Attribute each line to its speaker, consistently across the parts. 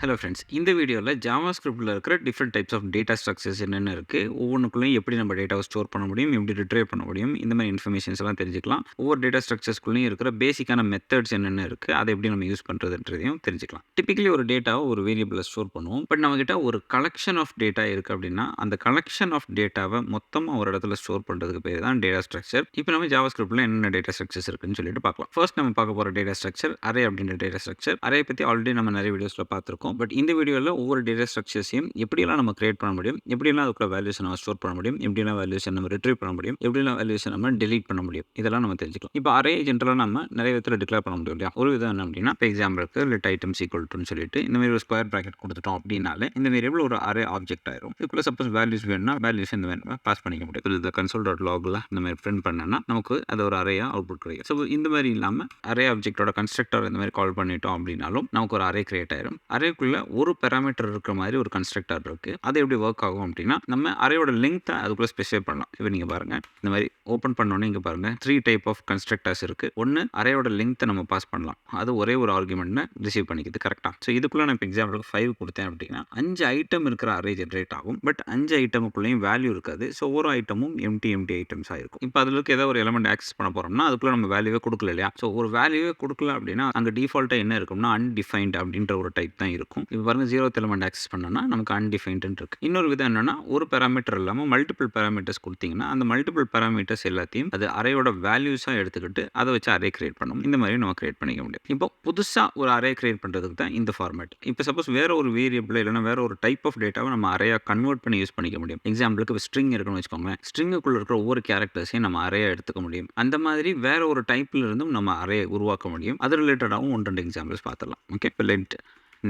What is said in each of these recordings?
Speaker 1: Hello friends, இந்த வீடியோவில் ஜாவாஸ்கிரிப்டில் இருக்கிற different types of data structures என்னென்ன இருக்குது, ஒவ்வொன்றுக்குள்ளேயும் எப்படி நம்ம டேட்டாவை ஸ்டோர் பண்ண முடியும், எப்படி ரிட்ரைவ் பண்ண முடியும், இந்த மாதிரி இன்ஃபர்மேஷன்ஸ் எல்லாம் தெரிஞ்சுக்கலாம். ஒவ்வொரு டேட்டா ஸ்ட்ரக்சர்ஸ்குள்ளேயும் இருக்கிற பேசிக்கான மெத்தட்ஸ் என்னென்ன இருக்குது, அதை எப்படி நம்ம யூஸ் பண்ணுறதுன்றதையும் தெரிஞ்சுக்கலாம். டிப்பிக்கலி ஒரு டேட்டாவை ஒரு வேரியபிளில் ஸ்டோர் பண்ணுவோம். பட் நம்மகிட்ட ஒரு கலெக்ஷன் ஆஃப் டேட்டா இருக்குது அப்படின்னா, அந்த கலெக்ஷன் ஆஃப் டேட்டாவை மொத்தமாக ஒரு இடத்துல ஸ்டோர் பண்ணுறதுக்கு பேர் தான் டேட்டா ஸ்ட்ரக்சர். இப்போ நம்ம ஜாவாஸ்கிரிப்டில் என்னென்ன டேட்டா ஸ்ட்ரக்சர்ஸ் இருக்குன்னு சொல்லிட்டு பார்க்கலாம். ஃபர்ஸ்ட் நம்ம பார்க்க போகிற டேட்டா ஸ்ட்ரக்சர் அரே அப்படின்ற டேட்டா ஸ்ட்ரக்சர். அரே பற்றி ஆல்ரெடி நம்ம நிறைய வீடியோஸில் பார்த்துருக்கோம். பட் இந்த வீடியோவில் ஒவ்வொரு டேட்டா ஸ்ட்ரக்சர்ஸையும் எப்படியெல்லாம் நம்ம கிரியேட் பண்ண முடியும், எப்படியெல்லாம் அதுக்குள்ள வேல்யூஸை நம்ம ஸ்டோர் பண்ண முடியும், எப்படியெல்லாம் வேல்யூஸை நம்ம ரிட்ரீவ் பண்ண முடியும், எப்படியெல்லாம் வேல்யூஸை நம்ம டெலீட் பண்ண முடியும், இதெல்லாம் நம்ம தெரிஞ்சுக்கலாம். இப்போ அரே ஜென்ரலாக நம்ம நிறைய விதத்தில் டிக்ளேர் பண்ண முடியும் இல்லையா. ஒரு விதம் என்ன அப்படின்னா, இப்போ எக்ஸாம்பிளுக்கு லெட் ஐட்டம்ஸ் ஈக்குவல் டுன்னு சொல்லிட்டு இந்த மாதிரி ஒரு ஸ்கொயர் ப்ராக்கெட் கொடுத்துட்டோம் அப்படின்னாலே இந்த வேரியபிள் ஒரு அரே ஆப்ஜெக்ட் ஆயிரும். இதுக்குள்ள சப்போஸ் வேல்யூஸ் வேணும்னா வேல்யூஸ் இந்த மாதிரி பாஸ் பண்ணிக்க முடியும். இந்த கன்சோல் டாட் லாகில் இந்த மாதிரி பிரிண்ட் பண்ணனா நமக்கு அது ஒரு அரேயா அவுட்புட் கிடைக்கும். ஸோ இந்த மாதிரி இல்லாமல் அரே ஆப்ஜெக்டோட கன்ஸ்ட்ரக்டர் இந்த மாதிரி கால் பண்ணிட்டோம் அப்படின்னாலும் நமக்கு ஒரு அரே கிரியேட் ஆயிரும். அரேக்குள்ள ஒரு பேராமீட்டர் இருக்கிற மாதிரி ஒரு கன்ஸ்ட்ரக்டர் இருக்கு. அது எப்படி ஒர்க் ஆகும் அப்படின்னா, நம்ம அரேயோட லெங்த்தை அதுக்குள்ள ஸ்பெசிஃபை பண்ணலாம். இப்போ நீங்க பாருங்க, இந்த மாதிரி ஓப்பன் பண்ணோன்னே இங்க பாருங்க 3 டைப் ஆஃப் கன்ஸ்ட்ரக்டர்ஸ் இருக்கு. ஒன்று அரேயோட லெங்த்தை நம்ம பாஸ் பண்ணலாம். அது ஒரே ஒரு ஆர்குமெண்ட்னு ரிசீவ் பண்ணிக்குது. கரெக்டா? ஸோ இதுக்குள்ள நான் இப்போ எக்ஸாம்பிளுக்கு 5 கொடுத்தேன் அப்படின்னா 5 ஐட்டம் இருக்கிற அரே ஜென்ரேட் ஆகும். பட் 5 ஐட்டமுக்குள்ளேயும் வேல்யூ இருக்காது. ஸோ ஒவ்வொரு ஐட்டமும் எம்டி ஐட்டம்ஸ் ஆயிருக்கும். இப்போ அதில் இருக்க ஏதாவது ஒரு எலமெண்ட் ஆக்சஸ் பண்ண போறோம்னா அதுக்குள்ள நம்ம வேல்யூவே கொடுக்கல இல்லையா. ஸோ ஒரு வேல்யூவே கொடுக்கல அப்படின்னா அங்கே டிஃபால்ட்டா என்ன இருக்கும்னா அன்டிஃபைன்ட் அப்படின்ற ஒரு டைப் தான் இருக்கும். இப்போ பாருங்க 0th எலமெண்ட் ஆக்சஸ் பண்ணோம்னா நமக்கு அன்டிஃபைன்ட் இருக்கு. இன்னொரு விதம் என்னன்னா, ஒரு பேராமீட்டர் இல்லாமல் மல்டிபிள் பேராமீட்டர்ஸ் கொடுத்தீங்கன்னா அந்த மல்டிபிள் பேராமீட்டர்ஸ் எல்லாத்தையும் அது அரேயோட வேல்யூஸாக எடுத்துக்கிட்டு அதை வச்சு அரே கிரியேட் பண்ணும். இந்த மாதிரி நம்ம கிரியேட் பண்ணிக்க முடியும். இப்போ புதுசாக ஒரு அரே கிரியேட் பண்ணுறதுக்கு தான் இந்த ஃபார்மேட். இப்போ சப்போஸ் வேற ஒரு வேரியபிள் இல்லைன்னா வேற ஒரு டைப் ஆஃப் டேட்டாவை நம்ம அரேயா கன்வெர்ட் பண்ணி யூஸ் பண்ணிக்க முடியும். எக்ஸாம்பிளுக்கு ஸ்ட்ரிங் இருக்குன்னு வச்சுக்கோங்களேன். ஸ்ட்ரிங்குக்குள்ள இருக்கிற ஒவ்வொரு கேரக்டர்ஸையும் நம்ம அரேயா எடுத்துக்க முடியும். அந்த மாதிரி வேற ஒரு டைப்ல இருந்தும் நம்ம அரே உருவாக்க முடியும். அது ரிலேட்டடாகவும் 1-2 எக்ஸாம்பிள்ஸ் பார்த்துடலாம். ஓகே, இப்போ லெட்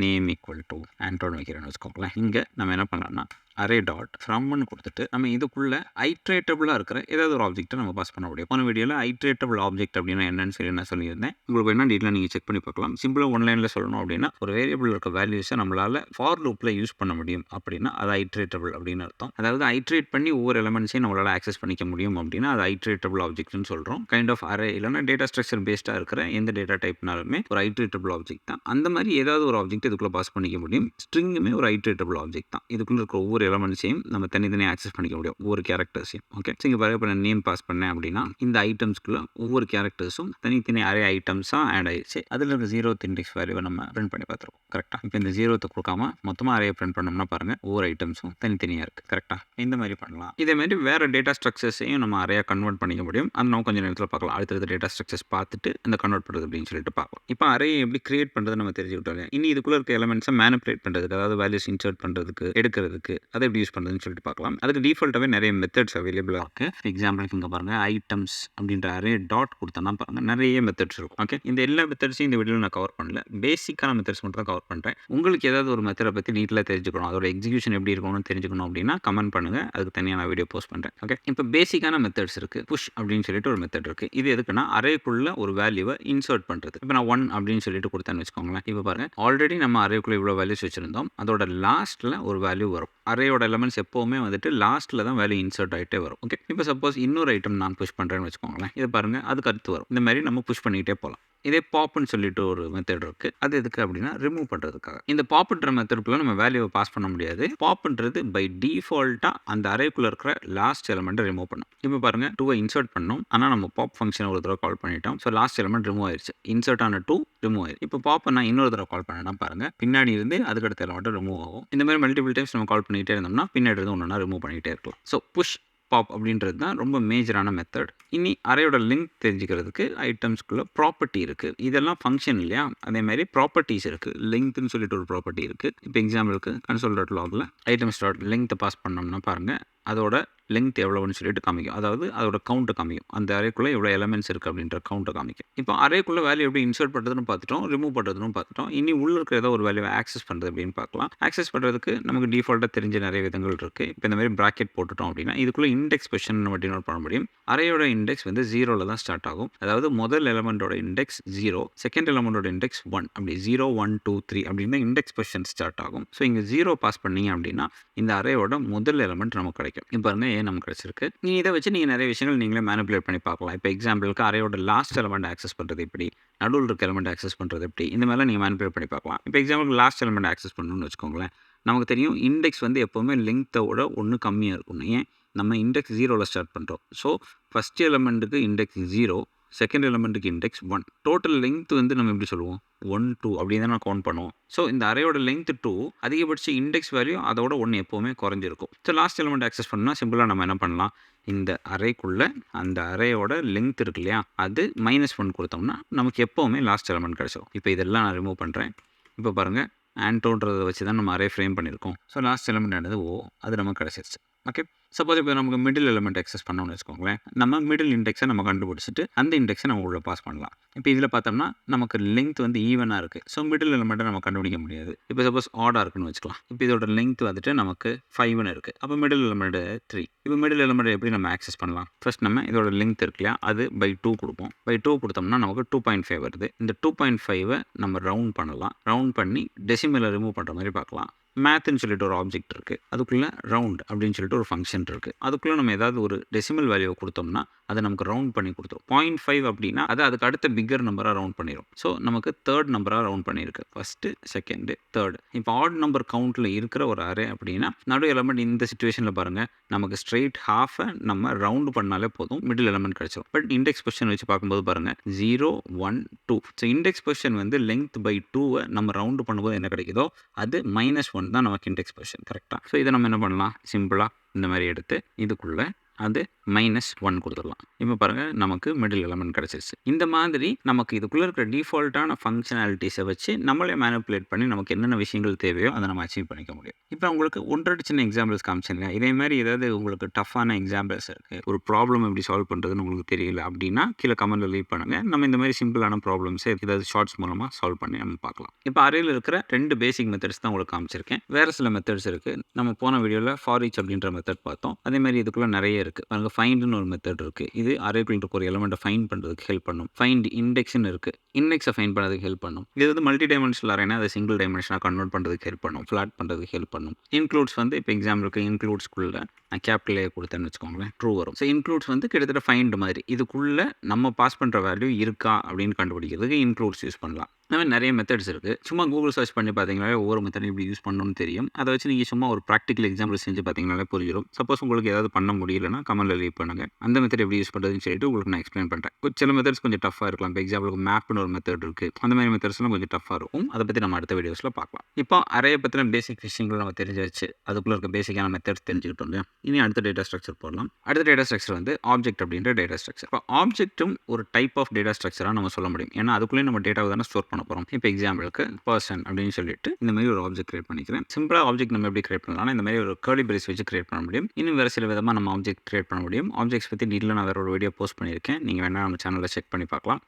Speaker 1: நேம் ஈக்குவல் டு ஆண்டோன்னு வைக்கிறேன்னு வச்சுக்கோங்களேன். இங்கே நம்ம என்ன பண்ணலாம்னா அரே டாட் ஃப்ரம்னு கொடுத்துட்டு நம்ம இதுக்குள்ள ஐட்ரேட்டபிளாக இருக்கிற ஏதாவது ஒரு ஆப்ஜெக்ட்டை நம்ம பாஸ் பண்ண முடியும். போன வீடியோவில் ஐட்ரேட்டபிள் ஆப்ஜெக்ட் அப்படின்னா என்னன்னு சொல்லி நான் சொல்லியிருந்தேன். உங்களுக்கு என்ன டீட்டெயிலாக நீங்கள் செக் பண்ணி பார்க்கலாம். சிம்பிளாக ஒன்லைனில் சொல்லணும் அப்படின்னா, ஒரு வேரியபிள் இருக்க வேல்யூஸை நம்மளால் ஃபார் லூப்பில் யூஸ் பண்ண முடியும் அப்படின்னா அது ஐட்ரேட்டபிள் அப்படின்னு அர்த்தம். அதாவது ஐட்ரேட் பண்ணி ஒவ்வொரு எலமெண்ட்ஸையும் நம்மளால் ஆக்சஸ் பண்ணிக்க முடியும் அப்படின்னா அது ஐட்ரேட்டபிள் ஆப்ஜெக்ட்னு சொல்கிறோம். கைண்ட் ஆஃப் அரே இல்லைனா டேட்டா ஸ்ட்ரக்சர் பேஸ்டாக இருக்கிற எந்த டேட்டா டைப்னாலுமே ஒரு ஐட்ரேட்டபிள் ஆப்ஜெக்ட் தான். அந்த மாதிரி ஏதாவது ஒரு ஆப்ஜெக்ட் இதுக்குள்ளே பாஸ் பண்ணிக்க முடியும். ஸ்ட்ரிங்குமே ஒரு ஐட்ரேட்டபிள் ஆப்ஜெக்ட் தான். இதுக்குள்ள இருக்கிற ஒவ்வொரு எலமெண்ட்ஸையும் நம்ம தனித்தனியாக ஆக்சஸ் பண்ணிக்க முடியும், ஒவ்வொரு கேரக்டர்ஸையும். ஓகே, இங்கே பாருங்க, இப்போ நான் நேம் பாஸ் பண்ணேன் அப்படின்னா இந்த ஐட்டம்ஸ்க்குள்ள ஒவ்வொரு கேரக்டர்ஸும் தனித்தனி அரே ஐட்டம்ஸாக ஆட் ஆயிடுச்சு. அதில் இருக்க 0th இண்டெக்ஸ் வேல்யூவை நம்ம பிரிண்ட் பண்ணி பார்த்துருக்கோம். கரெக்டாக? இப்போ இந்த 0th கொடுக்காம மொத்தமாக அரே பிரிண்ட் பண்ணோம்னா பாருங்க ஒவ்வொரு ஐட்டம்ஸும் தனித்தனியாக இருக்குது. கரெக்டாக? இந்த மாதிரி பண்ணலாம். இதே மாதிரி வேறு டேட்டா ஸ்ட்ரக்சர்ஸையும் நம்ம அரேயா கன்வெர்ட் பண்ணிக்க முடியும். அது நம்ம கொஞ்சம் நேரத்தில் பார்க்கலாம். அடுத்தடுத்த டேட்டா ஸ்ட்ரக்சர்ஸ் பார்த்துட்டு இந்த கன்வெர்ட் பண்ணுறது அப்படின்னு சொல்லிட்டு பார்க்கலாம். இப்போ அரே எப்படி கிரியேட் பண்ணுறது நம்ம தெரிஞ்சுக்கிட்டோம். இனி இதுக்குள்ள இருக்க எலமெண்ட்ஸை மேனிபுலேட் பண்ணுறதுக்கு, அதாவது வேல்யூஸ் இன்சர்ட் பண்ணுறதுக்கு, எடுக்கிறதுக்கு, அதை எப்படி யூஸ் பண்ணுறதுன்னு சொல்லிட்டு பார்க்கலாம். அதுக்கு டிஃபால்ட்டாகவே நிறைய மெத்தட்ஸ் அவைலபிளாக இருக்குது. எக்ஸாம்பிளுக்கு இங்கே பாருங்கள், ஐட்டம்ஸ் அப்படின்ற அரே டாட் கொடுத்தோன்னா பாருங்கள் நிறைய மெத்தட்ஸ் இருக்கும். ஓகே, இந்த எல்லா மெத்தட்ஸையும் இந்த வீடியோவில் நான் கவர் பண்ணல. பேசிக்கான மெத்தட்ஸ் மட்டும் தான் கவர் பண்ணுறேன். உங்களுக்கு ஏதாவது ஒரு மெத்தடை பற்றி டீட்டெயிலாக தெரிஞ்சுக்கணும், அதோட எக்ஸிக்யூஷன் எப்படி இருக்கணும்னு தெரிஞ்சுக்கணும் அப்படின்னா கமெண்ட் பண்ணுங்கள். அதுக்கு தனியாக நான் வீடியோ போஸ்ட் பண்ணுறேன். ஓகே, இப்போ பேசிக்கான மெத்தட்ஸ் இருக்குது. புஷ் அப்படின்னு சொல்லிட்டு ஒரு மெத்தட் இருக்குது. இது எதுக்குன்னா அரேக்குள்ள ஒரு வேல்யூவை இன்சர்ட் பண்ணுறது. இப்போ நான் 1 அப்படின்னு சொல்லிட்டு கொடுத்தேன்னு வச்சுக்கோங்களேன். இப்போ பாருங்கள், ஆல்ரெடி நம்ம அரேக்குள்ள இவ்வளோ வேல்யூஸ் வச்சுருந்தோம். அதோட லாஸ்ட்டில் ஒரு வேல்யூ வரும். அரேயோட எலமெண்ட்ஸ் எப்போவுமே வந்துட்டு லாஸ்ட்டில் தான் வேல்யூ இன்சர்ட் ஆகிட்டே வரும். ஓகே, இப்போ சப்போஸ் இன்னொரு ஐட்டம் நான் புஷ் பண்ணுறேன்னு வச்சுக்கோங்களேன். இதை பாருங்கள், அதுக்கு அடுத்து வரும். இந்த மாதிரி நம்ம புஷ் பண்ணிக்கிட்டே போகலாம். இதே பாப்னு சொல்லிட்டு ஒரு மெத்தட் இருக்குது. அது எதுக்கு அப்படின்னா ரிமூவ் பண்ணுறதுக்காக. இந்த பாப்ன்ற மெத்தடுக்குள்ள நம்ம வேல்யூவை பாஸ் பண்ண முடியாது. பாப்ன்றது பை டிஃபால்ட்டாக அந்த அரேக்குள்ள இருக்கிற லாஸ்ட் எலமெண்ட்டை ரிமூவ் பண்ணும். இப்போ பாருங்க, 2 இன்சர்ட் பண்ணோம். ஆனால் நம்ம பாப் ஃபங்க்ஷனை ஒரு தடவை கால் பண்ணிட்டோம். ஸோ லாஸ்ட் எலமெண்ட் ரிமூவ் ஆயிடுச்சு. இன்சர்ட் ஆன 2 ரிமூவ் ஆயிடுச்சு. இப்போ பாப்பை நான் இன்னொரு தடவை கால் பண்ணேன்னா பாருங்க, பின்னாடி இருந்து அதுக்கடுத்த எலமெண்ட் ரிமூவ் ஆகும். இந்த மாதிரி மல்டிபிள் டைம்ஸ் நம்ம கால் பண்ணிகிட்டே இருந்தோம்னா பின்னாடி இருந்து ஒன்றா ரிமூவ் பண்ணிகிட்டே இருக்கலாம். ஸோ புஷ் பாப் அப்படின்றது தான் ரொம்ப மேஜரான மெத்தட். இனி அரேயோட லிங்க் தெரிஞ்சுக்கிறதுக்கு ஐட்டம்ஸ்குள்ள ப்ராப்பர்ட்டி இருக்குது. இதெல்லாம் ஃபங்க்ஷன் இல்லையா, அதே மாதிரி ப்ராப்பர்ட்டிஸ் இருக்குது. லிங்க்னு சொல்லிட்டு ஒரு ப்ராப்பர்ட்டி இருக்குது. இப்போ எக்ஸாம்பிளுக்கு கன்சோல் டாட் லாகில் ஐட்டம்ஸ் டாட் லிங்க் பாஸ் பண்ணோம்னா பாருங்கள் அதோட லெங்த் எவ்வளோன்னு சொல்லிட்டு காமிக்கும். அதாவது அதோட கவுண்ட்டை காமிக்கும். அந்த அரேக்குள்ளே எவ்வளோ எலமெண்ட்ஸ் இருக்குது அப்படின்ற கவுண்ட்டை காமிக்கும். இப்போ அரேக்குள்ளே வேல்யூ எப்படி இன்சர்ட் பண்ணுறதுன்னு பார்த்துட்டோம், ரிமூவ் பண்ணுறதுன்னு பார்த்துட்டோம். இனி உள்ள இருக்கிற ஏதோ ஒரு வேல்யூவை ஆக்சஸ் பண்ணுறது அப்படின்னு பார்க்கலாம். ஆக்சஸ் பண்ணுறதுக்கு நமக்கு டிஃபால்ட்டாக தெரிஞ்ச நிறைய விதங்கள் இருக்குது. இப்போ இந்த மாதிரி ப்ராக்கெட் போட்டுட்டோம் அப்படின்னா இதுக்குள்ளே இண்டெக்ஸ் பொசிஷன் நம்ம டினோட் பண்ண முடியும். அரேயோட இண்டெக்ஸ் வந்து 0ல் தான் ஸ்டார்ட் ஆகும். அதாவது முதல் எலமெண்டோட இண்டெக்ஸ் 0, செகண்ட் எலமெண்டோட இண்டெக்ஸ் 1, அப்படி 0 1 2 3 அப்படின்னு இண்டெக்ஸ் பொசிஷன் ஸ்டார்ட் ஆகும். ஸோ இங்கே 0 பாஸ் பண்ணீங்க அப்படின்னா இந்த அரேயோட முதல் எலமெண்ட் நமக்கு கிடைக்கும். கிடைக்கும். இப்போ பாருங்க ஏ நமக்கு கிடைச்சிருக்கு. இதை வச்சு நீங்கள் நிறைய விஷயங்கள் நீங்களே மேனிபுலேட் பண்ணி பார்க்கலாம். இப்போ எக்ஸாம்பிளுக்கு அரேயோட லாஸ்ட் எலமெண்ட் ஆக்சஸ் பண்ணுறது எப்படி, நடுவில் இருக்க எலமெண்ட் ஆக்சஸ் பண்ணுறது எப்படி, இந்த மாதிரிலாம் நீங்கள் மேனிபுலேட் பண்ணி பார்க்கலாம். இப்போ எக்ஸாம்பிளுக்கு லாஸ்ட் எலமெண்ட் ஆக்சஸ் பண்ணணும்னு வச்சுக்கோங்களேன். நமக்கு தெரியும் இண்டெக்ஸ் வந்து எப்போவுமே லெங்க்த்தோட 1 கம்மியாக இருக்கும். ஏன் நம்ம இண்டெக்ஸ் 0ல் ஸ்டார்ட் பண்ணுறோம். ஸோ ஃபஸ்ட் எலமெண்ட்டுக்கு இண்டெக்ஸ் 0, செகண்ட் எலமெண்ட்டுக்கு இண்டெக்ஸ் 1. டோட்டல் லெங்த் வந்து நம்ம எப்படி சொல்லுவோம், 1 2 அப்படின்னு தான் நான் கவுண்ட் பண்ணுவோம். ஸோ இந்த அரேயோட லெங்த் 2, அதிகபட்ச இண்டெக்ஸ் வேல்யூ அதோட 1 எப்போவுமே குறைஞ்சிருக்கும். ஸோ லாஸ்ட் எலமெண்ட் ஆக்சஸ் பண்ணால் சிம்பிளாக நம்ம என்ன பண்ணலாம், இந்த அரேக்குள்ளே அந்த அரேயோட லெங்த் இருக்கு இல்லையா, அது -1 கொடுத்தோம்னா நமக்கு எப்போவுமே லாஸ்ட் எலமெண்ட் கிடச்சிடும். இப்போ இதெல்லாம் நான் ரிமூவ் பண்ணுறேன். இப்போ பாருங்கள் ஆன்டோன்றதை வச்சு தான் நம்ம அரே ஃப்ரேம் பண்ணியிருக்கோம். ஸோ லாஸ்ட் எலமெண்ட் ஆனது ஓ, அது நமக்கு கிடச்சிருச்சு. ஓகே, சப்போஸ் இப்போ நமக்கு மிடில் எலமெண்ட் ஆக்சஸ் பண்ணோம்னு வச்சுக்கோங்களேன். நம்ம மிடில் இண்டெக்ஸை நம்ம கண்டுபிடிச்சிட்டு அந்த இண்டெக்ஸை நம்ம உள்ள பாஸ் பண்ணலாம். இப்போ இதில் பார்த்தோம்னா நமக்கு லெங்த் வந்து ஈவனாக இருக்குது. ஸோ மிடில் எலமெண்ட்டை நம்ம கண்டுபிடிக்க முடியாது. இப்போ சப்போஸ் ஆடாக இருக்குன்னு வச்சுக்கலாம். இப்போ இதோட லெங்த் வந்துட்டு நமக்கு 5ன்னு இருக்குது. அப்போ மிடில் எலமெண்ட் 3. இப்போ மிடில் எலமெண்ட் எப்படி நம்ம ஆக்சஸ் பண்ணலாம், ஃபர்ஸ்ட் நம்ம இதோட லெங்த் இருக்கு இல்லையா, அது by 2 கொடுப்போம். by 2 கொடுத்தோம்னா நமக்கு 2.5 வருது. இந்த 2.5 நம்ம ரவுண்ட் பண்ணலாம். ரவுண்ட் பண்ணி டெசிமலை ரிமூவ் பண்ணுற மாதிரி பார்க்கலாம். மேத்ன்னு சொல்லிட்டு ஒரு ஆப்ஜெக்ட் இருக்குது, அதுக்குள்ளே ரவுண்ட் அப்படின்னு சொல்லிட்டு ஒரு ஃபங்க்ஷன் இருக்குது. அதுக்குள்ளே நம்ம ஏதாவது ஒரு டெசிமல் வேல்யூவை கொடுத்தோம்னா அதை நமக்கு ரவுண்ட் பண்ணி கொடுத்துரும். 0.5 அப்படின்னா அது அதுக்கு அடுத்த பிக்கர் நம்பராக ரவுண்ட் பண்ணிடும். ஸோ நமக்கு தேர்ட் நம்பராக ரவுண்ட் பண்ணியிருக்கு, ஃபஸ்ட்டு செகண்டு தேர்டு. இப்போ ஆட் நம்பர் கவுண்ட்டில் இருக்கிற ஒரு அரே அப்படின்னா நடு எலமெண்ட் இந்த சிச்சுவேஷனில் பாருங்கள், நமக்கு ஸ்ட்ரெயிட் ஹாஃபை நம்ம ரவுண்டு பண்ணாலே போதும், மிடில் எலமெண்ட் கிடச்சிடும். பட் இண்டெக்ஸ் பொசிஷன் வச்சு பார்க்கும்போது பாருங்கள் 0 1 2. ஸோ இண்டெக்ஸ் பொசிஷன் வந்து லெங்த் by 2 நம்ம ரவுண்டு பண்ணும்போது என்ன கிடைக்குதோ அது -1 தான் நமக்கு இண்டெக்ஸ் பொசிஷன். கரெக்டாக. ஸோ இதை நம்ம என்ன பண்ணலாம், சிம்பிளாக இந்த மாதிரி எடுத்து இதுக்குள்ளே அது -1 கொடுத்துடலாம். இப்போ பாருங்கள் நமக்கு மிடில் எலமெண்ட் கிடச்சிருச்சு. இந்த மாதிரி நமக்கு இதுக்குள்ளே இருக்கிற டிஃபால்ட்டான ஃபங்க்ஷனாலிட்டிஸை வச்சு நம்மளே மேனிப்புலேட் பண்ணி நமக்கு என்னென்ன விஷயங்கள் தேவையோ அதை நம்ம அச்சீவ் பண்ணிக்க முடியும். இப்போ உங்களுக்கு 1-2 சின்ன எக்ஸாம்பிள்ஸ் காமிச்சிருங்க. இதே மாதிரி ஏதாவது உங்களுக்கு டஃப்பான எக்ஸாம்பிள்ஸ் இருக்குது, ஒரு ப்ராப்ளம் எப்படி சால்வ் பண்ணுறதுன்னு உங்களுக்கு தெரியல அப்படின்னா கீழே கமெண்ட்டில் லீவ் பண்ணுங்கள். நம்ம இந்த மாதிரி சிம்பிளான ப்ராப்ளம்ஸை ஏதாவது ஷார்ட்ஸ் மூலமாக சால்வ் பண்ணி நம்ம பார்க்கலாம். இப்போ அரேயில் இருக்கிற 2 பேசிக் மெத்தட்ஸ் தான் உங்களுக்கு காமிச்சிருக்கேன். வேறு சில மெத்தட்ஸ் இருக்குது. நம்ம போன வீடியோவில் ஃபார் ஈச் அப்படின்ற மெத்தட் பார்த்தோம். அதே மாதிரி இதுக்குள்ளே நிறைய இருக்குது. பாருங்க ஃபைண்ட்னு ஒரு மெத்தட் இருக்குது. இது அரேக்குள்ள இருக்க ஒரு எலமெண்ட்டை ஃபைண்ட் பண்ணுறதுக்கு ஹெல்ப் பண்ணும். ஃபைண்ட் இண்டெக்ஸ்னு இருக்குது, இண்டெக்ஸை ஃபைண்ட் பண்ணுறதுக்கு ஹெல்ப் பண்ணும். இது வந்து மல்டி டைமென்ஷனல் அரேனா அதை சிங்கிள் டைமென்ஷனாக கன்வெர்ட் பண்ணுறதுக்கு ஹெல்ப் பண்ணும். ஃப்ளாட் பண்ணுறதுக்கு ஹெல்ப் பண்ணும். இன்க்ளூட்ஸ் வந்து இப்போ எக்ஸாம்பிளுக்கு இன்க்ளூட்ஸ்குள்ளே நான் கேபிட்டல் ஏ கொடுத்தேன்னு வச்சுக்கோங்களேன், ட்ரூ வரும். ஸோ இன்க்ளூட்ஸ் வந்து கிட்டத்தட்ட ஃபைண்ட் மாதிரி இதுக்குள்ளே நம்ம பாஸ் பண்ணுற வேல்யூ இருக்கா அப்படின்னு கண்டுபிடிக்கிறதுக்கு இன்க்ளூட்ஸ் யூஸ் பண்ணலாம். இந்த மாதிரி நிறைய மெத்தட்ஸ் இருக்குது. சும்மா கூகுள் சர்ச் பண்ணி பார்த்தீங்கனாலே ஒவ்வொரு மெத்தட் இப்படி யூஸ் பண்ணணும்னு தெரியும். அதை வச்சு நீங்கள் சும்மா ஒரு ப்ராக்டிக்கல் எக்ஸாம்பிள் செஞ்சு பார்த்தீங்கனாலே புரிஞ்சிடும். சப்போஸ் உங்களுக்கு ஏதாவது பண்ண முடியலன்னா கமெண்ட்டில் லீவ் பண்ணுங்கள். அந்த மெத்தட் எப்படி யூஸ் பண்ணுறதுன்னு சொல்லிட்டு உங்களுக்கு நான் எக்ஸ்பிளைன் பண்ணுறேன். சில மெத்தட்ஸ் கொஞ்சம் டஃபாக இருக்கலாம். இப்போ எக்ஸாம்பிளுக்கு மேப்னு ஒரு மெத்தட் இருக்குது. அந்த மாதிரி மெத்தட்ஸ்லாம் கொஞ்சம் டஃபாக இருக்கும். அதை பற்றி நம்ம அடுத்த வீடியோஸில் பார்க்கலாம். இப்போ அரே பற்றின பேசிக் விஷயங்கள் நம்ம தெரிஞ்சு வச்சு அதுக்குள்ளே இருக்க பேசிக்கான மெத்தட்ஸ் தெரிஞ்சுக்கிட்டோம் இல்லையா. இனி அடுத்த டேட்டா ஸ்ட்ரக்சர் போடலாம். அடுத்த டேட்டா ஸ்ட்ரக்சர் வந்து ஆப்ஜெக்ட் அப்படின்ற டேட்டா ஸ்ட்ரக்சர். இப்போ ஆப்ஜெக்ட்டும் ஒரு டைப் ஆஃப் டேட்டா ஸ்ட்ரக்சராக நம்ம சொல்ல முடியும். ஏன்னா அதுக்குள்ளே நம்ம டேட்டாவை தானே ஸ்டோர் பண்ண போகிறோம். இப்போ எக்ஸாம்பிளுக்கு பர்சன் அப்படின்னு சொல்லிட்டு இந்த மாதிரி ஒரு ஆப்ஜெக்ட் கிரியேட் பண்ணிக்கிறேன். சிம்பிளாக ஆப்ஜெக்ட் நம்ம எப்படி கிரியேட் பண்ணலாம், இந்த மாதிரி ஒரு கர்லி பிரேஸ் வச்சு கிரியேட் பண்ண முடியும். இன்னும் வேறு சில விதமாக நம்ம ஆப்ஜெக்ட் கிரியேட் பண்ண முடியும். ஆப்ஜெக்ட்ஸ் பற்றி டீட்டெயிலாக நான் வேறு ஒரு வீடியோ போஸ்ட் பண்ணியிருக்கேன். நீங்கள் வேணால் நம்ம சேனலில் செக் பண்ணி பார்க்கலாம்.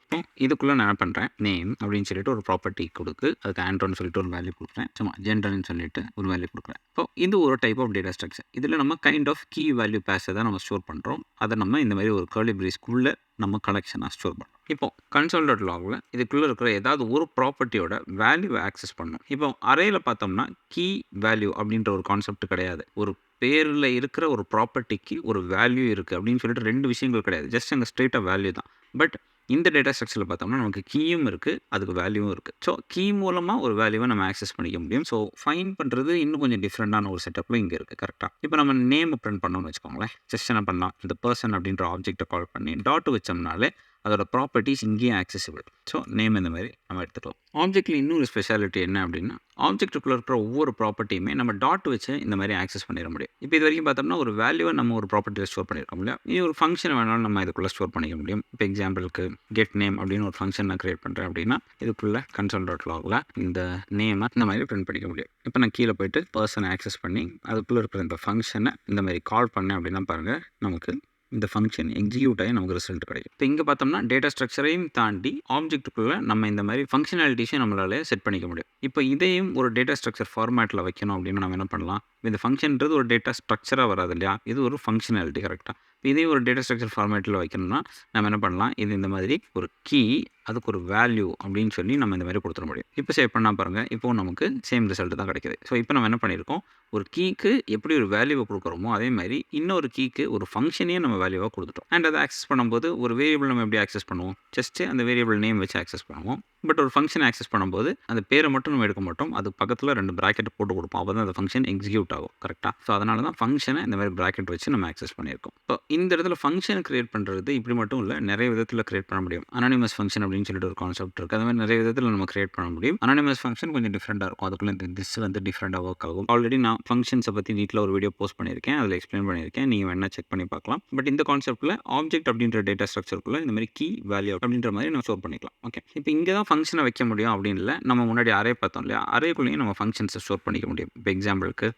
Speaker 1: இதுக்குள்ளே நான் என்ன பண்ணுறேன், நேம் அப்படின்னு சொல்லிட்டு ஒரு ப்ராப்பர்ட்டி கொடுக்கு, அதுக்கு ஆண்ட்ரோன்னு சொல்லிட்டு ஒரு வேல்யூ கொடுக்குறேன். சும்மா ஜெண்டர்னு சொல்லிட்டு ஒரு வேல்யூ கொடுக்குறேன். ஸோ இது ஒரு டைப் ஆஃப் டேட்டா ஸ்ட்ரக்சர். இதில் நம்ம கைண்ட் ஆஃப் கீ வேல்யூ பேஸை தான் நம்ம ஸ்டோர் பண்ணுறோம். அதை நம்ம இந்த மாதிரி ஒரு கர்லி பிரேஸ்க்குள்ளே நம்ம கலெக்ஷனாக ஸ்டோர் பண்ணுறோம். இப்போ console.logல இதுக்குள்ளே இருக்கிற ஏதாவது ஒரு ப்ராப்பர்ட்டியோட வேல்யூவை ஆக்சஸ் பண்ணணும். இப்போ அரேயில் பார்த்தோம்னா கீ வேல்யூ அப்படின்ற ஒரு கான்செப்ட் கிடையாது. ஒரு பேரில் இருக்கிற ஒரு ப்ராப்பர்ட்டிக்கு ஒரு வேல்யூ இருக்குது அப்படின்னு சொல்லிட்டு 2 விஷயங்கள் கிடையாது. ஜஸ்ட் அங்கே ஸ்ட்ரெயிட்டாக வேல்யூ தான். பட் இந்த டேட்டா ஸ்ட்ரக்சரில் பார்த்தோம்னா நமக்கு கீயும் இருக்குது, அதுக்கு வேல்யூவும் இருக்குது. ஸோ கீ மூலமாக ஒரு வேல்யூவை நம்ம ஆக்சஸ் பண்ணிக்க முடியும். ஸோ ஃபைன் பண்ணுறது இன்னும் கொஞ்சம் டிஃப்ரெண்டான ஒரு செட்டப்பில் இங்கே இருக்குது. கரெக்டாக. இப்போ நம்ம நேம் பிரிண்ட் பண்ணோம்னு வச்சுக்கோங்களேன். ஜஸ்ட் என்ன பண்ணலாம், இந்த பர்சன் அப்படின்ற ஆப்ஜெக்ட்டை கால் பண்ணி டாட் வச்சோம்னாலே அதோட ப்ராப்பர்ட்டிஸ் இங்கேயே ஆக்சசிபிள். ஸோ நேம் இந்த மாதிரி நம்ம எடுத்துக்கலாம். ஆப்ஜெக்ட்டில் இன்னொரு ஸ்பெஷாலிட்டி என்ன அப்படின்னா ஆப்ஜெக்ட்டுக்குள்ளே இருக்கிற ஒவ்வொரு ப்ராப்பர்ட்டியுமே நம்ம டாட் வச்சு இந்த மாதிரி ஆக்சஸ் பண்ணிட முடியும். இப்போ இது வரைக்கும் பார்த்தோம்னா ஒரு வேல்யூவை நம்ம ஒரு ப்ராப்பர்ட்டியில் ஸ்டோர் பண்ணியிருக்கோம் இல்லையா. இனி ஒரு ஃபங்க்ஷன் வேணாலும் நம்ம இதுக்குள்ளே ஸ்டோர் பண்ணிக்க முடியும். இப்போ எக்ஸாம்பிளுக்கு கெட் நேம் அப்படின்னு ஒரு ஃபங்க்ஷன் நான் கிரியேட் பண்ணுறேன் அப்படின்னா இதுக்குள்ளே console.logல இந்த நேமை இந்த மாதிரி பிரிண்ட் பண்ணிக்க முடியும். இப்போ நான் கீழே போயிட்டு பர்சனை ஆக்சஸ் பண்ணி அதுக்குள்ளே இருக்கிற இந்த ஃபங்க்ஷனை இந்த மாதிரி கால் பண்ணேன் அப்படின்னா பாருங்கள் நமக்கு இந்த ஃபங்க்ஷன் எக்ஸிக்யூட் ஆகி நமக்கு ரிசல்ட் கிடைக்கும். இப்போ இங்கே பார்த்தோம்னா டேட்டா ஸ்ட்ரக்சரையும் தாண்டி ஆப்ஜெக்ட்டுக்குள்ளே நம்ம இந்த மாதிரி ஃபங்க்ஷனாலிட்டிஸையும் நம்மளால செட் பண்ணிக்க முடியும். இப்போ இதையும் ஒரு டேட்டா ஸ்ட்ரக்சர் ஃபார்மேட்டில் வைக்கணும் அப்படின்னு நம்ம என்ன பண்ணலாம், இந்த ஃபங்க்ஷன்ன்றது ஒரு டேட்டா ஸ்ட்ரக்சராக வராது இல்லையா, இது ஒரு ஃபங்க்ஷனாலிட்டி கரெக்டாக. இதே ஒரு டேட்டா ஸ்ட்ரக்சர் ஃபார்மேட்டில் வைக்கணும்னா நம்ம என்ன பண்ணலாம், இது இந்த மாதிரி ஒரு கீ அதுக்கு ஒரு வேல்யூ அப்படின்னு சொல்லி நம்ம இந்த மாதிரி கொடுத்துட முடியும். இப்போ சேவ் பண்ணால் பாருங்கள், இப்போ நமக்கு சேம் ரிசல்ட் தான் கிடைக்குது. ஸோ இப்போ நம்ம என்ன பண்ணியிருக்கோம், ஒரு கீக்கு எப்படி ஒரு வேல்யூவை கொடுக்குறோமோ அதே மாதிரி இன்னொரு கீக்கு ஒரு ஃபங்க்ஷனே நம்ம வேல்யூவாக கொடுத்துட்டோம். அண்ட் அதை ஆக்சஸ் பண்ணும்போது ஒரு வேரியபிள் நம்ம எப்படி ஆக்சஸ் பண்ணுவோம், ஜஸ்ட்டு அந்த வேரியபிள் நேம் வச்சு ஆக்சஸ் பண்ணுவோம். பட் ஒரு ஃபங்க்ஷன் ஆக்சஸ் பண்ணும்போது அந்த பேரை மட்டும் நம்ம எடுக்க மாட்டோம், அது பக்கத்தில் 2 ப்ராக்கெட் போட்டு கொடுப்போம். அப்போ தான் அந்த ஃபங்க்ஷன் எக்ஸிக்யூட் ஆகும் கரெக்டாக. ஸோ அதனால தான் ஃபங்க்ஷனை இந்த மாதிரி ப்ராக்கெட் வச்சு நம்ம ஆக்சஸ் பண்ணியிருக்கோம். ஸோ இந்த இடத்துல ஃபங்க்ஷன் கிரியேட் பண்ணுறது இப்படி மட்டும் இல்லை, நிறைய விதத்தில் கிரியேட் பண்ண முடியும். அனானிமஸ் ஃபங்க்ஷன் அப்படின்னு சொல்லிட்டு ஒரு கான்செப்ட் இருக்குது. அது மாதிரி நிறைய விதத்தில் நம்ம கிரியேட் பண்ண முடியும். அனானிமஸ் ஃபங்க்ஷன் கொஞ்சம் டிஃப்ரெண்ட்டாக இருக்கும், அதுக்குள்ளே இந்த திஸ் வந்து டிஃப்ரெண்ட்டாக ஒர்க் ஆகும். ஆல்ரெடி நான் ஃபங்க்ஷன்ஸை பற்றி நீட்டில் ஒரு வீடியோ போஸ்ட் பண்ணியிருக்கேன், அதில் எக்ஸ்பிளைன் பண்ணியிருக்கேன், நீங்கள் வேணால் செக் பண்ணி பார்க்கலாம். பட் இந்த கான்செப்ட்டில் ஆப்ஜெக்ட் அப்படின்ற டேட்டா ஸ்ட்ரக்சருக்குள்ளே இந்த மாதிரி கீ வேல்யூ அப்படின்ற மாதிரி நம்ம ஸ்டோர் பண்ணிக்கலாம். ஓகே, இப்போ இங்கே தான் ஃபங்க்ஷனை வைக்க முடியும் அப்படின்னு இல்லை, நம்ம முன்னாடி அரே பார்த்தோம் இல்லையா, அரேக்குள்ளேயும் நம்ம ஃபங்க்ஷன்ஸை ஸ்டோர் பண்ணிக்க முடியும். இப்போ எக்ஸாம்பிளுக்கு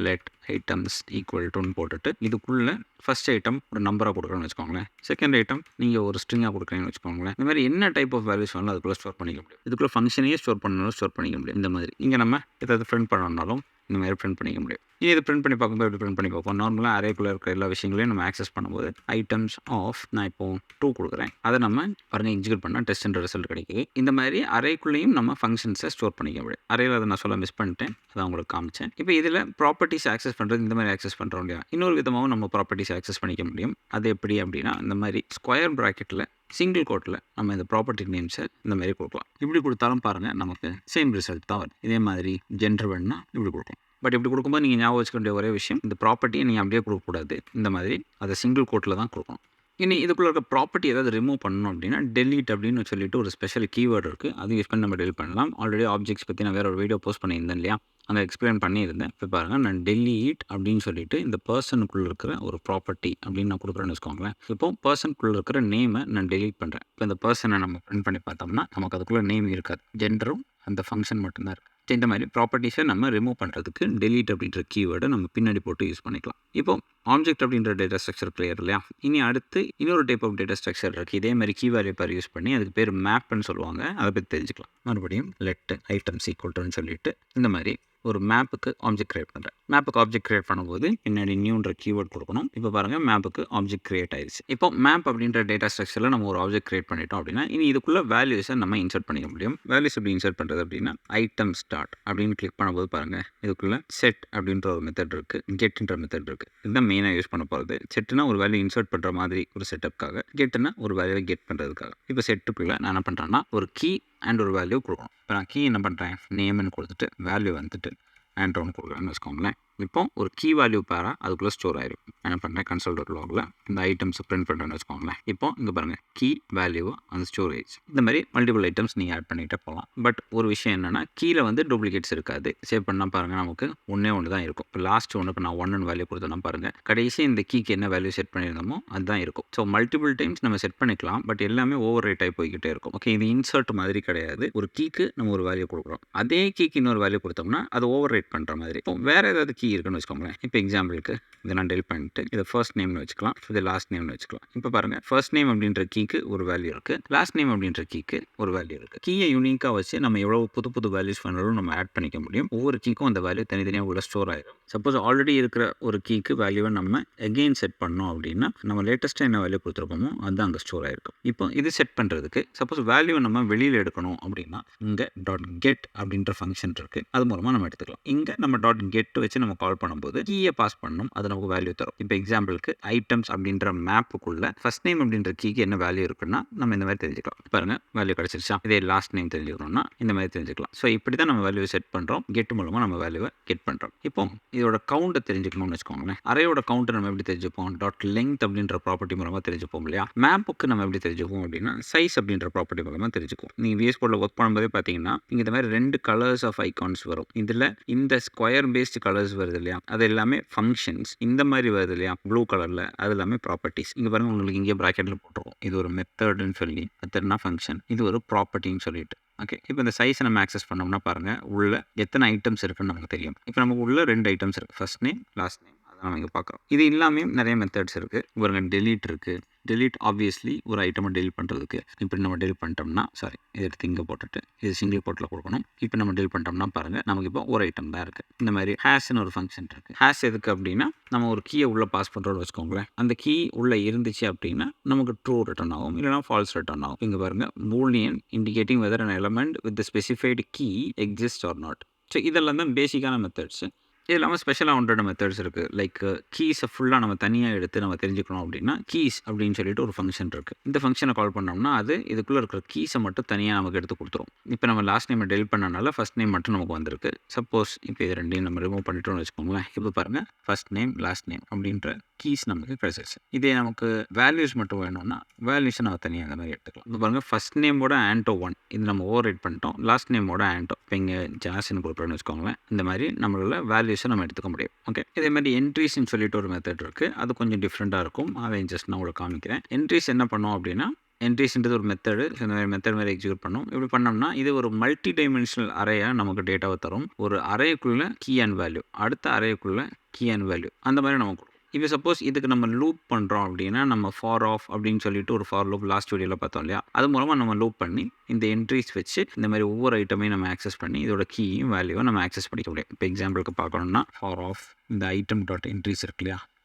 Speaker 1: லெட் ஐட்டம்ஸ் ஈக்குவல் டுன்னு போட்டுட்டு இதுக்குள்ளே ஃபஸ்ட் ஐட்டம் ஒரு நம்பராக கொடுக்குறேன்னு வச்சுக்கோங்களேன், செகண்ட் ஐட்டம் நீங்கள் ஒரு ஸ்ட்ரிங்காக கொடுக்குறீங்கன்னு வச்சுக்கோங்களேன். இந்த மாதிரி என்ன டைப் ஆஃப் வேல்யூஸ் வேணாலும் அதுக்குள்ளே ஸ்டோர் பண்ணிக்க முடியும். இதுக்குள்ளே ஃபங்க்ஷனையே ஸ்டோர் பண்ணாலும் ஸ்டோர் பண்ணிக்க முடியும். இந்த மாதிரி இங்கே நம்ம ஏதாவது பிரிண்ட் பண்ணணும்னாலும் இந்த மாதிரி பிரிண்ட் பண்ணிக்க முடியும். இனி இது பிரிண்ட் பண்ணி பார்க்கும்போது எப்படி பிரிண்ட் பண்ணி பார்ப்போம், நார்மலாக அரேக்குள்ளே இருக்கிற எல்லா விஷயங்களையும் நம்ம ஆக்சஸ் பண்ணும்போது ஐட்டம்ஸ் ஆஃப் நான் இப்போ 2 கொடுக்குறேன், அதை நம்ம பாருங்கள் எக்ஸிக்யூட் பண்ணால் டெஸ்ட்ன்ற ரிசல்ட் கிடைக்குது. இந்த மாதிரி அரேக்குள்ளேயும் நம்ம ஃபங்க்ஷன்ஸை ஸ்டோர் பண்ணிக்க முடியும். அரேயில் அதை நான் சொல்ல மிஸ் பண்ணிட்டேன், அதை உங்களுக்கு காமிச்சேன். இப்போ இதில் ப்ராப்பர்ட்டிஸ் ஆக்சஸ் பண்ணுறது இந்த மாதிரி ஆக்சஸ் பண்ணுறோம் இல்லையா, இன்னொரு விதமாகவும் நம்ம ப்ராப்பர்ட்டிஸ் ஆக்சஸ் பண்ணிக்க முடியும். அது எப்படி அப்படின்னா இந்த மாதிரி ஸ்கொயர் ப்ராக்கெட்டில் சிங்கிள் கோட்டில் நம்ம இந்த ப்ராப்பர்ட்டி நேம்ஸை இந்த மாதிரி கொடுக்கலாம். இப்படி கொடுத்தாலும் பாருங்கள் நமக்கு சேம் ரிசல்ட் தான் வரும். இதே மாதிரி ஜென்டர் வேணுன்னா இப்படி கொடுக்கலாம். பட் இப்படி கொடுக்கும்போது நீங்கள் ஞாபகம் வச்சுக்க வேண்டிய ஒரே விஷயம், இந்த ப்ராப்பர்ட்டியை நீங்கள் அப்படியே கொடுக்கக்கூடாது, இந்த மாதிரி அதை சிங்கிள் கோட்டில் தான் கொடுக்கணும். இனி இதுக்குள்ளே இருக்க ப்ராப்பர்ட்டி ஏதாவது ரிமூவ் பண்ணணும் அப்படின்னா டெலீட் அப்படின்னு சொல்லிட்டு ஒரு ஸ்பெஷல் கீவேர்டு இருக்குது, அது யூஸ் பண்ணி நம்ம டெலிட் பண்ணலாம். ஆல்ரெடி ஆப்ஜெக்ட்ஸ் பற்றி நான் வேறு ஒரு வீடியோ போஸ்ட் பண்ணியிருந்தேன் இல்லையா, அங்கே எக்ஸ்பிளைன் பண்ணியிருந்தேன். இப்போ பாருங்கள், நான் டெலீட் அப்படின்னு சொல்லிட்டு இந்த பர்சனுக்குள்ளே இருக்கிற ஒரு ப்ராப்பர்ட்டி அப்படின்னு நான் கொடுக்குறேன்னு வச்சுக்கோங்களேன். இப்போ பர்சனுக்குள்ளே இருக்கிற நேமை நான் டெலீட் பண்ணுறேன். இப்போ இந்த பர்சனை நம்ம பிரிண்ட் பண்ணி பார்த்தோம்னா நமக்கு அதுக்குள்ளே நேம் இருக்காது, ஜெண்டரும் அந்த ஃபங்க்ஷன் மட்டும்தான் இருக்குது. இந்த மாதிரி ப்ராப்பர்ட்டிஸை நம்ம ரிமூவ் பண்ணுறதுக்கு டெலீட் அப்படின்ற கீவேர்டை நம்ம பின்னாடி போட்டு யூஸ் பண்ணிக்கலாம். இப்போ ஆப்ஜெக்ட் அப்படின்ற டேட்டா ஸ்ட்ரக்சர் கிளியர் இல்லையா, இனி அடுத்து இன்னொரு டைப் ஆஃப் டேட்டா ஸ்ட்ரக்சர் இருக்குது. இதே மாதிரி கீ வேல்யூ பேர் யூஸ் பண்ணி அதுக்கு பேர் மேப்னு சொல்லுவாங்க, அதை பற்றி தெரிஞ்சுக்கலாம். மறுபடியும் லெட் ஐட்டம்ஸ் ஈக்குவல்ட்டுன்னு சொல்லிட்டு இந்த மாதிரி ஒரு மேப்புக்கு ஆப்ஜெக்ட் கிரியேட் பண்ணுறேன். மேப்புக்கு ஆப்ஜெக்ட் கிரியேட் பண்ணும்போது பின்னாடி நியூன்ற கீவேர்ட் கொடுக்கணும். இப்போ பாருங்கள், மேப்புக்கு ஆப்ஜெக்ட் கிரியேட் ஆயிடுச்சு. இப்போ மேப் அப்படின்ற டேட்டா ஸ்ட்ரக்சரில் நம்ம ஒரு ஆப்ஜெக்ட் கிரியேட் பண்ணிட்டோம் அப்படின்னா இனி இதுக்குள்ளே வேல்யூஸை நம்ம இன்சர்ட் பண்ணிக்க முடியும். வேல்யூஸ் எப்படி இன்சர்ட் பண்ணுறது அப்படின்னா ஐட்டம் ஸ்டார்ட் அப்படின்னு கிளிக் பண்ணும்போது பாருங்கள், இதுக்குள்ளே செட் அப்படின்ற ஒரு மெத்தட் இருக்குது, கெட்ன்ற மெத்தட் இருக்குது. இதுதான் மெயினாக யூஸ் பண்ண போகிறது. செட்டுனா ஒரு வேல்யூ இன்சர்ட் பண்ணுற மாதிரி ஒரு செட்டப்காக, கெட்டுனா ஒரு வேல்யூவை கெட் பண்ணுறதுக்காக. இப்போ செட்டுக்குள்ளே நான் என்ன பண்ணுறேன்னா ஒரு கீ அண்ட் ஒரு வேல்யூ கொடுக்கணும். இப்போ நான் கீ என்ன பண்ணுறேன், நேம்னு கொடுத்துட்டு வேல்யூ வந்துட்டு ஆண்ட் ஒன்று கொடுக்குறேன்னு வச்சுக்கோங்களேன். இப்போ ஒரு கீ வேல்யூ பேராக அதுக்குள்ளே ஸ்டோர் ஆயிரும். என்ன பண்ணுறேன், கன்சோல்.logல இந்த ஐட்டம்ஸை பிரிண்ட் பண்ணுறேன்னு வச்சுக்கோங்களேன். இப்போ இங்கே பாருங்கள், கீ வேல்யூ அந்த ஸ்டோரேஜ், இந்த மாதிரி மல்டிபிள் ஐட்டம்ஸ் நீங்கள் ஆட் பண்ணிகிட்டே போகலாம். பட் ஒரு விஷயம் என்னென்னா கீழே வந்து டூப்ளிகேட்ஸ் இருக்காது. சேவ் பண்ணால் பாருங்கள் நமக்கு ஒன்று தான் இருக்கும். இப்போ லாஸ்ட் ஒன்று இப்போ நான் 1 வேல்யூ கொடுத்தோன்னா பாருங்கள், கடைசி இந்த கீக்கு என்ன வேல்யூ செட் பண்ணியிருந்தோமோ அதுதான் இருக்கும். ஸோ மல்டிபிள் டைம்ஸ் நம்ம செட் பண்ணிக்கலாம், பட் எல்லாமே ஓவர் ரைட் ஆகி போய்கிட்டே இருக்கும். ஓகே, இது இன்சர்ட் மாதிரி கிடையாது. ஒரு கீக்கு நம்ம ஒரு வேல்யூ கொடுக்குறோம், அதே கீக்கு இன்னொரு வேல்யூ கொடுத்தோம்னா அது ஓவர் ரைட் பண்ணுற மாதிரி. இப்போ வேறு ஏதாவது கீ இருக்குன்னு வச்சுக்கோங்களேன். இப்போ எக்ஸாம்பிளுக்கு இதை நான் டெலிட் பண்ணிட்டு இதை ஃபர்ஸ்ட் நேம்னு வச்சுக்கலாம், இது லாஸ்ட் நேம்னு வச்சுக்கலாம். இப்போ பாருங்கள், ஃபர்ஸ்ட் நேம் அப்படின்ற கீக்கு ஒரு வேல்யூ இருக்குது, லாஸ்ட் நேம் அப்படின்ற கீக்கு ஒரு வேல்யூ இருக்குது. கீயை யூனிக்காக வச்சு நம்ம எவ்வளோ புது வேல்யூஸ் வேணாலும் நம்ம ஆட் பண்ணிக்க முடியும். ஒவ்வொரு கீக்கும் அந்த வேல்யூ தனித்தனியாக உள்ள ஸ்டோர் ஆகிடும். சப்போஸ் ஆல்ரெடி இருக்கிற ஒரு கீக்கு வேல்யூவை நம்ம எகெயின் செட் பண்ணோம் அப்படின்னா நம்ம லேட்டஸ்ட்டாக என்ன வேல்யூ கொடுத்துருப்போமோ அதுதான் அங்கே ஸ்டோர் ஆகிருக்கும். இப்போ இது செட் பண்ணுறதுக்கு சப்போஸ் வேல்யூவை நம்ம வெளியில் எடுக்கணும் அப்படின்னா இங்கே டாட் கெட் அப்படின்ற ஃபங்க்ஷன் இருக்குது, அது மூலமாக நம்ம எடுத்துக்கலாம். இங்கே நம்ம டாட் கெட் வச்சு நம்ம கால் பண்ணும்போது கீயை பாஸ் பண்ணணும், அது நமக்கு வேல்யூ தரும். இப்போ எக்ஸாம்பிளுக்கு ஐட்டம்ஸ் அப்படின்ற மேப்புக்குள்ள ஃபர்ஸ்ட் நேம் அப்படின்ற கீக்கு என்ன வேல்யூ இருக்குன்னா நம்ம இந்த மாதிரி தெரிஞ்சுக்கலாம். பாருங்க, வேல்யூ கிடைச்சிருச்சா. இதே லாஸ்ட் நேம் தெரிஞ்சுக்கணும்னா இந்த மாதிரி தெரிஞ்சுக்கலாம். ஸோ இப்படி தான் நம்ம வேல்யூ செட் பண்ணுறோம், கெட் மூலமாக நம்ம வேல்யூவை கெட் பண்ணுறோம். இப்போ இதோட கவுண்ட்டை தெரிஞ்சுக்கணும்னு வச்சுக்கோங்களேன். அரேயோட கவுண்ட்டை நம்ம எப்படி தெரிஞ்சுப்போம், டாட் லெங்த் அப்படின்ற ப்ராப்பர்ட்டி மூலமாக தெரிஞ்சுப்போம் இல்லையா. மேப்புக்கு நம்ம எப்படி தெரிஞ்சுப்போம் அப்படின்னா சைஸ் அப்படின்ற ப்ராப்பர்ட்டி மூலமாக தெரிஞ்சுக்கும். நீங்கள் VS Codeல ஒர்க் பண்ணும்போதே பார்த்தீங்கன்னா இங்கே இந்த மாதிரி 2 கலர்ஸ் ஆஃப் ஐகான்ஸ் வரும். இதில் இந்த ஸ்கொயர் பேஸ்ட் கலர்ஸ் வருது இல்லையா, அது எல்லாமே ஃபங்க்ஷன்ஸ். இந்த மாதிரி வருது இல்லையா ப்ளூ கலரில், அது எல்லாமே ப்ராப்பர்ட்டிஸ். இங்கே பாருங்கள், உங்களுக்கு இங்கே ப்ராக்கெட்டில் போட்டுருவோம். இது ஒரு மெத்தட்னு சொல்லி, மெத்தட்னா ஃபங்க்ஷன், இது ஒரு ப்ராப்பர்ட்டின்னு சொல்லிட்டு. ஓகே, இப்போ இந்த சைஸை நம்ம ஆக்சஸ் பண்ணோம்னா பாருங்கள் உள்ள எத்தனை ஐட்டம்ஸ் இருக்குன்னு நமக்கு தெரியும். இப்போ நமக்கு உள்ள 2 ஐட்டம்ஸ் இருக்குது, ஃபர்ஸ்ட் நேம் லாஸ்ட் நேம். அதை நம்ம இங்கே பார்க்குறோம். இது இல்லாமல் நிறைய மெத்தட்ஸ் இருக்குது. பாருங்க டெலீட் இருக்குது. டெலீட் ஆப்வியஸ்லி ஒரு ஐட்டமை டெலிட் பண்ணுறதுக்கு இப்படி நம்ம டெலிட் பண்ணிட்டோம்னா இதை எடுத்து இங்கே போட்டுட்டு இது சிங்கிள் போர்ட்டில் கொடுக்கணும். இப்போ நம்ம டெலிட் பண்ணிட்டோம்னா பாருங்கள் நமக்கு இப்போ ஒரு ஐட்டம் தான் இருக்குது. இந்த மாதிரி ஹேஷ்னு ஒரு ஃபங்க்ஷன் இருக்குது. ஹேஷ் எதுக்கு அப்படின்னா நம்ம ஒரு கீயை உள்ளே பாஸ் பண்ணுறோன்னு வச்சுக்கோங்களேன். அந்த கீ உள்ளே இருந்துச்சு அப்படின்னா நமக்கு ட்ரூ ரிட்டர்ன் ஆகும், இல்லைனா ஃபால்ஸ் ரிட்டர்ன் ஆகும். இங்கே பாருங்கள் boolean indicating whether an element with the specified key exists or not. So இதெல்லாம் தான் பேசிக்கான மெத்தட்ஸு. இது இல்லாமல் ஸ்பெஷலாக ஒன்றோட மெத்தட்ஸ் இருக்குது. லைக் கீஸை ஃபுல்லாக நம்ம தனியாக எடுத்து நம்ம தெரிஞ்சுக்கணும் அப்படின்னா கீஸ் அப்படின்னு சொல்லிட்டு ஒரு ஃபங்க்ஷன் இருக்குது. இந்த ஃபங்க்ஷனை கால் பண்ணோம்னா அது இதுக்குள்ளே இருக்கிற கீஸை மட்டும் தனியாக நமக்கு எடுத்து கொடுத்துரும். இப்போ நம்ம லாஸ்ட் நேம் டெலிட் பண்ணனால ஃபஸ்ட் நேம் மட்டும் நமக்கு வந்திருக்கு. சப்போஸ் இப்போ இது ரெண்டையும் நம்ம ரிமூவ் பண்ணிட்டோம்னு வச்சுக்கோங்களேன். இப்போ பாருங்கள் ஃபஸ்ட் நேம் லாஸ்ட் நேம் அப்படின்ற கீஸ் நமக்கு கிடைச்சிருச்சு. இதே நமக்கு வேல்யூஸ் மட்டும் வேணும்னா வேல்யூஸை நம்ம தனியாக அந்த மாதிரி எடுத்துக்கலாம். இப்போ பாருங்கள் ஃபஸ்ட் நேமோட ஆண்டோ 1 இது நம்ம ஓவர் ரைட் பண்ணிட்டோம். லாஸ்ட் நேமோட ஆண்டோ இப்போ இங்கே ஜாஸ்ன்னு கொடுக்குறோன்னு வச்சுக்கோங்களேன். இந்த மாதிரி நம்மளால் வேல்யூஸை நம்ம எடுத்துக்க முடியும். ஓகே, இதே மாதிரி என்ட்ரிஸ்ன்னு சொல்லிட்டு ஒரு மெத்தட் இருக்குது. அது கொஞ்சம் டிஃப்ரெண்ட்டாக இருக்கும். அதை ஜஸ்ட் நான் உங்களுக்கு காமிக்கிறேன். என்ட்ரிஸ் என்ன பண்ணோம் அப்படின்னா என்ட்ரிஸ்ன்றது ஒரு மெத்தடு. இந்த மாதிரி மெத்தட் மாதிரி எக்ஸிக்யூட் பண்ணோம். இப்படி பண்ணோம்னா இது ஒரு மல்டி டைமென்ஷனல் அரேயாக நமக்கு டேட்டாவை தரும். ஒரு அரேக்குள்ளே கீ அண்ட் வேல்யூ, அடுத்த அரேக்குள்ளே கீ அண்ட் வேல்யூ அந்த மாதிரி நமக்கு. இப்போ சப்போஸ் இதுக்கு நம்ம லூப் பண்ணுறோம் அப்படின்னா நம்ம ஃபார் ஆஃப் அப்படின்னு சொல்லிட்டு ஒரு ஃபார் லூப் லாஸ்ட் வீடியோவில் பார்த்தோம் இல்லையா, அது மூலமாக நம்ம லூப் பண்ணி இந்த என்ட்ரிஸ் வச்சு இந்த மாதிரி ஒவ்வொரு ஐட்டமையும் நம்ம ஆக்சஸ் பண்ணி இதோட கீயும் வேல்யூவை நம்ம ஆக்சஸ் பண்ணிக்க முடியும். இப்போ எக்ஸாம்பிளுக்கு பார்க்கணும்னா ஃபார் ஆஃப் இந்த ஐட்டம் டாட் என்ட்ரிஸ் இருக்கு இல்லையா,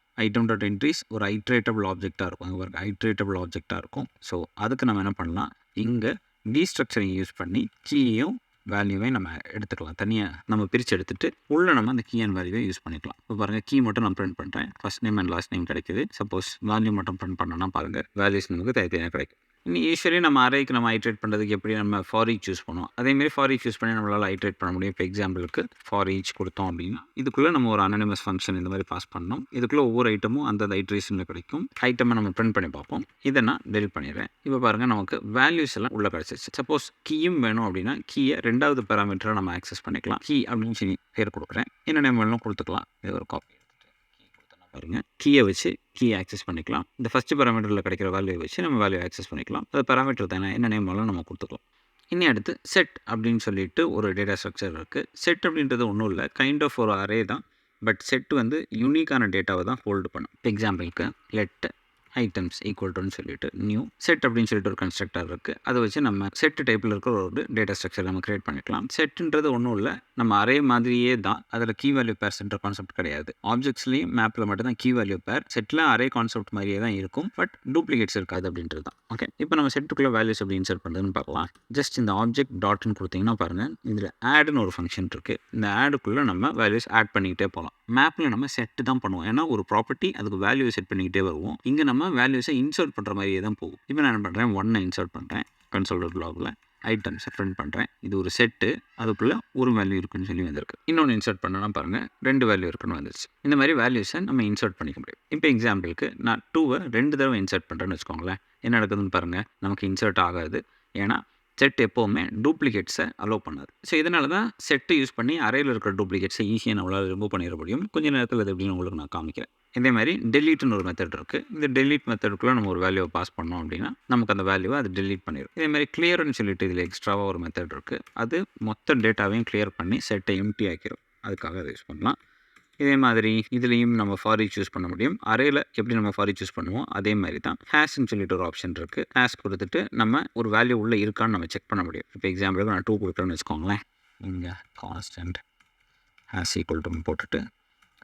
Speaker 1: ஐட்டம் டாட் என்ட்ரிஸ் ஒரு ஐட்ரேட்டபிள் ஆப்ஜெக்டாக இருக்கும். அங்கே ஒரு ஐட்ரேட்டபிள் ஆப்ஜெக்டாக இருக்கும். ஸோ அதுக்கு நம்ம என்ன பண்ணலாம், இங்கே டீஸ்ட்ரக்சரிங் யூஸ் பண்ணி கீயும் வேல்யூவை நம்ம எடுத்துக்கலாம். தனியாக நம்ம பிரித்து எடுத்துகிட்டு உள்ளே நம்ம அந்த கீ அண்ட் வேல்யூவை யூஸ் பண்ணிக்கலாம். இப்போ பாருங்கள் கீ மட்டும் நான் பிரிண்ட் பண்ணுறேன். First name and last name கிடைக்குது. சப்போஸ் வேல்யூ மட்டும் பிரிண்ட் பண்ணோன்னா பாருங்கள் வேல்யூஸ் நமக்கு தனித்தனியாக கிடைக்கும். இன்னும் யூஸ்வலி நம்ம அரேக்கு நம்ம ஐட்ரேட் பண்ணுறதுக்கு எப்படி நம்ம ஃபார் ஈச் யூஸ் பண்ணுவோம், அதேமாரி ஃபார் ஈச் யூஸ் பண்ணி நம்மளால் ஐட்ரேட் பண்ண முடியும். இப்போ எக்ஸாம்பிளுக்கு ஃபார் ஈச் கொடுத்தோம் அப்படின்னா இதுக்குள்ளே நம்ம ஒரு அனானிமஸ் ஃபங்க்ஷன் இந்த மாதிரி பாஸ் பண்ணோம். இதுக்குள்ளே ஒவ்வொரு ஐட்டமும் அந்த ஐட்ரேஷனில் கிடைக்கும். ஐட்டமை நம்ம பிரிண்ட் பண்ணி பார்ப்போம். இதை நான் டெலிட் பண்ணிடுறேன். இப்போ பாருங்கள் நமக்கு வேல்யூஸ் எல்லாம் உள்ளே கிடச்சிச்சு. சப்போஸ் கீயும் வேணும் அப்படின்னா கீயை ரெண்டாவது பேராமீட்டரை நம்ம ஆக்சஸ் பண்ணிக்கலாம். கீ அப்படின்னு சொல்லி பேர் கொடுக்குறேன். என்ன நேம் வேணும் கொடுத்துக்கலாம். இது ஒரு காப்பி பாருங்கள் கீயை வச்சு கீ ஆக்சஸ் பண்ணிக்கலாம். இந்த ஃபஸ்ட் பேராமீட்டரில் கிடைக்கிற வேல்யூ வச்சு நம்ம வேல்யூ ஆக்சஸ் பண்ணிக்கலாம். அது பேராமீட்டர் தானே, என்ன நேம் வேணும் நம்ம கொடுத்துக்கலாம். இன்னும் அடுத்து செட் அப்படின்னு சொல்லிட்டு ஒரு டேட்டா ஸ்ட்ரக்சர் இருக்குது. செட் அப்படின்றது ஒன்றும் இல்லை, கைண்ட் ஆஃப் ஒரு அரே தான். பட் செட் வந்து யூனிக்கான டேட்டாவை தான் ஹோல்டு பண்ணும். இப்போ எக்ஸாம்பிளுக்கு லெட் ஐட்டம்ஸ் ஈக்குவல் டுன்னு சொல்லிட்டு நியூ செட் அப்படின்னு சொல்லிட்டு ஒரு கன்ஸ்ட்ரக்டர் இருக்குது. அதை வச்சு நம்ம செட் டைப்பில் இருக்கிற ஒரு டேட்டா ஸ்ட்ரக்சர் நம்ம கிரியேட் பண்ணிக்கலாம். செட்டுன்றது ஒன்றும் இல்லை, நம்ம அரே மாதிரியே தான். அதில் கீ வேல்யூ பேர்ஸ்ன்ற கான்செப்ட் கிடையாது. ஆப்ஜெக்ட்ஸ்லேயும் மேப்பில் மட்டும் தான் கீ வேல்யூ பேர். செட்டில் அரே கான்செப்ட் மாதிரியே தான் இருக்கும், பட் டூப்ளிகேட்ஸ் இருக்காது அப்படின்றது தான். ஓகே, இப்போ நம்ம செட்டுக்குள்ளே வேல்யூஸ் எப்படி இன்சர்ட் பண்ணுறதுன்னு பார்க்கலாம். ஜஸ்ட் இந்த ஆப்ஜெக்ட் டாட்னு கொடுத்தீங்கன்னா பாருங்கள் இதில் ஆடுன்னு ஒரு ஃபங்க்ஷன் இருக்குது. இந்த ஆடுக்குள்ளே நம்ம வேல்யூஸ் ஆட் பண்ணிக்கிட்டே போகலாம். மேப்பில் நம்ம செட்டு தான் பண்ணுவோம், ஏன்னா ஒரு ப்ராப்பர்ட்டி அதுக்கு வேல்யூ செட் பண்ணிக்கிட்டே வருவோம். இங்கே நம்ம வேல்யூஸை இன்சர்ட் பண்ணுற மாதிரியே தான் போகும். இப்போ நான் என்ன பண்ணுறேன், 1 இன்சர்ட் பண்ணுறேன். கன்சோல் லாகில் ஐட்டம்ஸை பிரிண்ட் பண்ணுறேன். இது ஒரு செட்டு, அதுக்குள்ளே ஒரு வேல்யூ இருக்குன்னு சொல்லி வந்திருக்கு. இன்னொன்று இன்சர்ட் பண்ணனா பாருங்கள் 2 வேல்யூ இருக்குன்னு வந்துருச்சு. இந்த மாதிரி வேல்யூஸை நம்ம இன்சர்ட் பண்ணிக்க முடியும். இப்போ எக்ஸாம்பிளுக்கு நான் 2வை 2 தடவை இன்சர்ட் பண்ணுறேன்னு வச்சுக்கோங்களேன். என்ன நடக்குதுன்னு பாருங்கள், நமக்கு இன்சர்ட் ஆகாது. ஏன்னா செட் எப்போவுமே டூப்ளிகேட்ஸை அலோவ் பண்ணாது. ஸோ இதனால தான் செட்டை யூஸ் பண்ணி அறையில் இருக்கிற டூப்ளிகேட்ஸை ஈஸியாக நம்மளால் ரிமூவ் பண்ணிட முடியும். கொஞ்சம் நேரத்தில் அது எப்படின்னு உங்களுக்கு நான் காமிக்கிறேன். இதே மாதிரி டெலீட்னு ஒரு மெத்தட் இருக்குது. இந்த டெலீட் மெத்தடுக்குள்ளே நம்ம ஒரு வேல்யூவை பாஸ் பண்ணோம் அப்படின்னா நமக்கு அந்த வேல்யூவை அது டெலீட் பண்ணிடும். இதே மாதிரி கிளியர்னு சொல்லிட்டு இதில் எக்ஸ்ட்ராவாக ஒரு மெத்தட் இருக்குது. அது மொத்த டேட்டாவையும் கிளியர் பண்ணி செட்டை எம்டி ஆக்கிடும். அதுக்காக அதை யூஸ் பண்ணலாம். இதே மாதிரி இதுலேயும் நம்ம ஃபார் ஈச் யூஸ் பண்ண முடியும். அரேயில் எப்படி நம்ம ஃபார் ஈச் யூஸ் பண்ணுவோம் அதே மாதிரி தான் ஹேஷ்ன்னு சொல்லிட்டு ஒரு ஆப்ஷன் இருக்குது. ஹேஷ் கொடுத்துட்டு நம்ம ஒரு வேல்யூ உள்ளே இருக்கான்னு நம்ம செக் பண்ண முடியும். இப்போ எக்ஸாம்பிளுக்கு நான் 2 கொடுக்குறேன்னு வச்சுக்கோங்களேன். இங்கே கான்ஸ்டன்ட் ஹேஷ் ஈக்குவல் டு போட்டுட்டு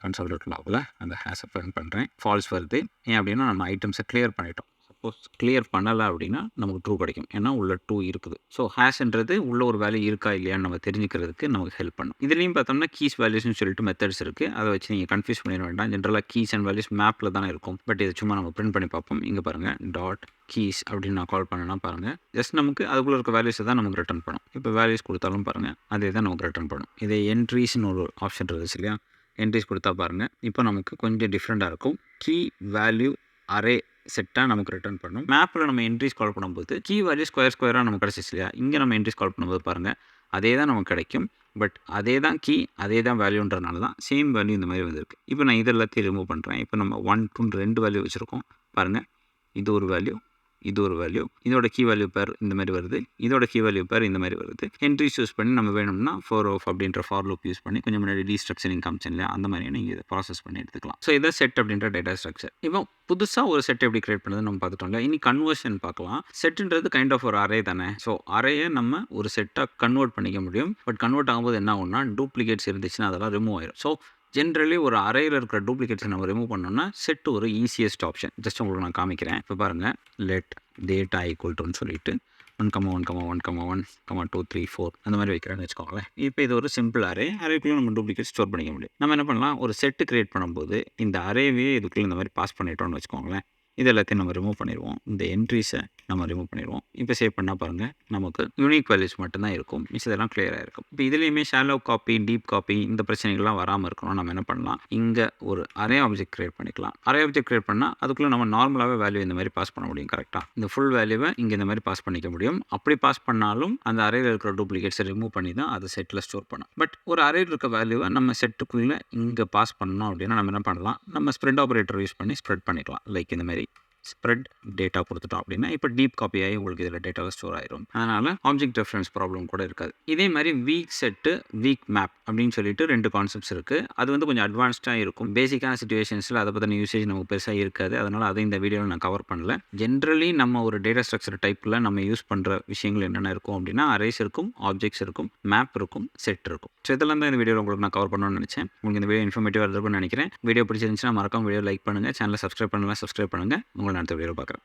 Speaker 1: கன்சோல் லாகில் அந்த ஹேஷை பிரிண்ட் பண்ணுறேன். ஃபால்ஸ் வருது. ஏன் அப்படின்னா நம்ம ஐட்டம்ஸை கிளியர் பண்ணிட்டோம். சப்போஸ் கிளியர் பண்ணலை அப்படின்னா நமக்கு ட்ரூ கிடைக்கும், ஏன்னா உள்ள 2 இருக்குது. ஸோ ஹேஷ்ன்றது உள்ள ஒரு வேல்யூ இருக்கா இல்லையான்னு நம்ம தெரிஞ்சுக்கிறதுக்கு நமக்கு ஹெல்ப் பண்ணும். இதுலேயும் பார்த்தோம்னா கீஸ் வேல்யூஸ்னு சொல்லிட்டு மெத்தட்ஸ் இருக்குது. அதை வச்சு நீங்கள் கன்ஃபியூஸ் பண்ணிட வேண்டாம். ஜென்ரலாக கீஸ் அண்ட் வேல்யூஸ் மேப்பில் தானே இருக்கும். பட் இது சும்மா நம்ம பிரிண்ட் பண்ணி பார்ப்போம். இங்கே பாருங்கள் டாட் கீஸ் அப்படின்னு நான் கால் பண்ணேன்னா பாருங்கள் ஜஸ்ட் நமக்கு அதுக்குள்ளே இருக்க வேல்யூஸை தான் நமக்கு ரிட்டர்ன் பண்ணும். இப்போ வேல்யூஸ் கொடுத்தாலும் பாருங்கள் அதே தான் நமக்கு ரிட்டர்ன் பண்ணும். இதே என்ட்ரிஸ்னு ஒரு ஆப்ஷன் இருந்துச்சு இல்லையா, என்ட்ரிஸ் கொடுத்தா பாருங்கள் இப்போ நமக்கு கொஞ்சம் டிஃப்ரெண்ட்டாக இருக்கும். கீ வேல்யூ அரே செட்டாக நமக்கு ரிட்டர்ன் பண்ணும். மேப்பில் நம்ம என்ட்ரிஸ் கால் பண்ணும்போது கீ வேல்யூ ஸ்கொயராக நமக்கு கிடச்சிச்சு இல்லையா, இங்கே நம்ம என்ட்ரிஸ் கால் பண்ணும்போது பாருங்கள் அதே தான் நமக்கு கிடைக்கும். பட் அதே தான் கீ அதே தான் வேல்யூன்றனால தான் சேம் வேல்யூ இந்த மாதிரி வந்திருக்கு. இப்போ நான் இது எல்லாத்தையும் ரிமூவ் பண்ணுறேன். இப்போ நம்ம 1 2 2 வேல்யூ வச்சுருக்கோம் பாருங்கள். இது ஒரு வேல்யூ, இது ஒரு வேல்யூ, இதோட கீ வேல்யூ பேர் இந்த மாதிரி வருது, இதோட கீ வேல்யூ பேர் இந்த மாதிரி வருது. என்ட்ரிஸ் யூஸ் பண்ணி நம்ம வேணும்னா ஃபார் ஆஃப் அப்படின்ற ஃபார் லூப் யூஸ் பண்ணி கொஞ்சம் முன்னாடி ரீஸ்ட்ரக்சரிங் காமிச்சேன் இல்லையா, அந்த மாதிரி நீங்கள் இதை ப்ராசஸ் பண்ணி எடுத்துக்கலாம். ஸோ இதை செட் அப்படின்ற டேட்டா ஸ்ட்ரக்சர். இப்போ புதுசாக ஒரு செட் எப்படி கிரியேட் பண்ணுறது நம்ம பார்த்துட்டோம் இல்லையா. இனி கன்வர்ஷன் பார்க்கலாம். செட்டுன்றது கைண்ட் ஆஃப் ஒரு அரே தானே. ஸோ அரேயை நம்ம ஒரு செட்டாக கன்வெர்ட் பண்ணிக்க முடியும். பட் கன்வெர்ட் ஆகும்போது என்ன ஆகும்னா டூப்ளிகேட்ஸ் இருந்துச்சுன்னா அதெல்லாம் ரிமூவ் ஆயிடும். ஸோ ஜென்ரலி ஒரு அரேயில் இருக்கிற டூப்ளிகேட்ஸை நம்ம ரிமூவ் பண்ணோம்னா செட் ஒரு ஈஸியஸ்ட் ஆப்ஷன். ஜஸ்ட் உங்களுக்கு நான் காமிக்கிறேன். இப்போ பாருங்கள், லெட் டேட்டா ஈக்குவல் டுன்னு சொல்லிட்டு 1,1,1,1,2,3,4 அந்த மாதிரி வைக்கிறேன்னு வச்சுக்கோங்களேன். இப்போ இது ஒரு சிம்பிள் அரேக்குள்ளே நம்ம டூப்ளிகேட் ஸ்டோர் பண்ணிக்க முடியும். நம்ம என்ன பண்ணலாம், ஒரு செட்டு கிரியேட் பண்ணும்போது இந்த அரேவே இதுக்குள்ளே இந்த மாதிரி பாஸ் பண்ணிட்டோம்னு வச்சுக்கோங்களேன். இது எல்லாத்தையும் நம்ம ரிமூவ் பண்ணிடுவோம். இந்த என்ட்ரிஸை நம்ம ரிமூவ் பண்ணிடுவோம். இப்போ சேவ் பண்ணால் பாருங்கள், நமக்கு யூனிக் வேல்யூஸ் மட்டும்தான் இருக்கும். மிச்சதெல்லாம் கிளியராக இருக்கும். இப்போ இதுலேயுமே ஷாலோ காப்பி, டீப் காப்பி இந்த பிரச்சனைகள்லாம் வராமல் இருக்கணும். நம்ம என்ன பண்ணலாம், இங்கே ஒரு அரே ஆப்ஜெக்ட் கிரியேட் பண்ணிக்கலாம். அரே ஆப்ஜெக்ட் கிரியேட் பண்ணால் அதுக்குள்ளே நம்ம நார்மலாகவே வேல்யூ இந்த மாதிரி பாஸ் பண்ண முடியும். கரெக்டாக இந்த ஃபுல் வேல்யூவை இங்கே இந்த மாதிரி பாஸ் பண்ணிக்க முடியும். அப்படி பாஸ் பண்ணாலும் அந்த அரேயில் இருக்கிற டூப்ளிகேட்ஸை ரிமூவ் பண்ணி தான் அதை செட்டில் ஸ்டோர் பண்ணணும். பட் ஒரு அரேயில் இருக்க வேல்யூவை நம்ம செட்டுக்குள்ளே இங்கே பாஸ் பண்ணணும் அப்படின்னா நம்ம என்ன பண்ணலாம், நம்ம ஸ்ப்ரெட் ஆப்ரேட்டர் யூஸ் பண்ணி ஸ்ப்ரெட் பண்ணிக்கலாம். லைக் இந்த மாதிரி ஸ்ப்ரெட் டேட்டா கொடுத்துட்டோம் அப்படின்னா இப்போ டீப் காப்பி ஆகி உங்களுக்கு இதில் டேட்டாவை ஸ்டோர் ஆயிரும். அதனால் ஆப்ஜெக்ட் ரெஃபரன்ஸ் ப்ராப்ளம் கூட இருக்காது. இதே மாதிரி வீக் செட்டு, வீக் மேப் அப்படின்னு சொல்லிட்டு 2 கான்செப்ட்ஸ் இருக்குது. அது வந்து கொஞ்சம் அட்வான்ஸ்டாக இருக்கும். பேசிக்கான சிச்சுவேஷன்ஸில் அதை பற்றின யூசேஜ் நமக்கு பெருசாக இருக்காது. அதனால் அதை இந்த வீடியோவில் நான் கவர் பண்ணல. ஜென்ரலி நம்ம ஒரு டேட்டா ஸ்ட்ரக்சர் டைப்பில் நம்ம யூஸ் பண்ணுற விஷயங்கள் என்னென்ன இருக்கும் அப்படின்னா அரேஸ் இருக்கும், ஆப்ஜெக்ட்ஸ் இருக்கும், மேப் இருக்கும், செட் இருக்கும். ஸோ இதெல்லாம் தான் இந்த வீடியோவில் உங்களுக்கு நான் கவர் பண்ணணும்னு நினச்சேன். உங்களுக்கு இந்த வீடியோ இன்ஃபர்மேட்டிவாக இருக்கும்னு நினைக்கிறேன். வீடியோ பிடிச்சிருந்துச்சுன்னா மறக்காம வீடியோ லைக் பண்ணுங்கள், சேனலை சப்ஸ்கிரைப் பண்ணுங்கள். உங்களை அடுத்த வீடியோ பார்க்குறேன்.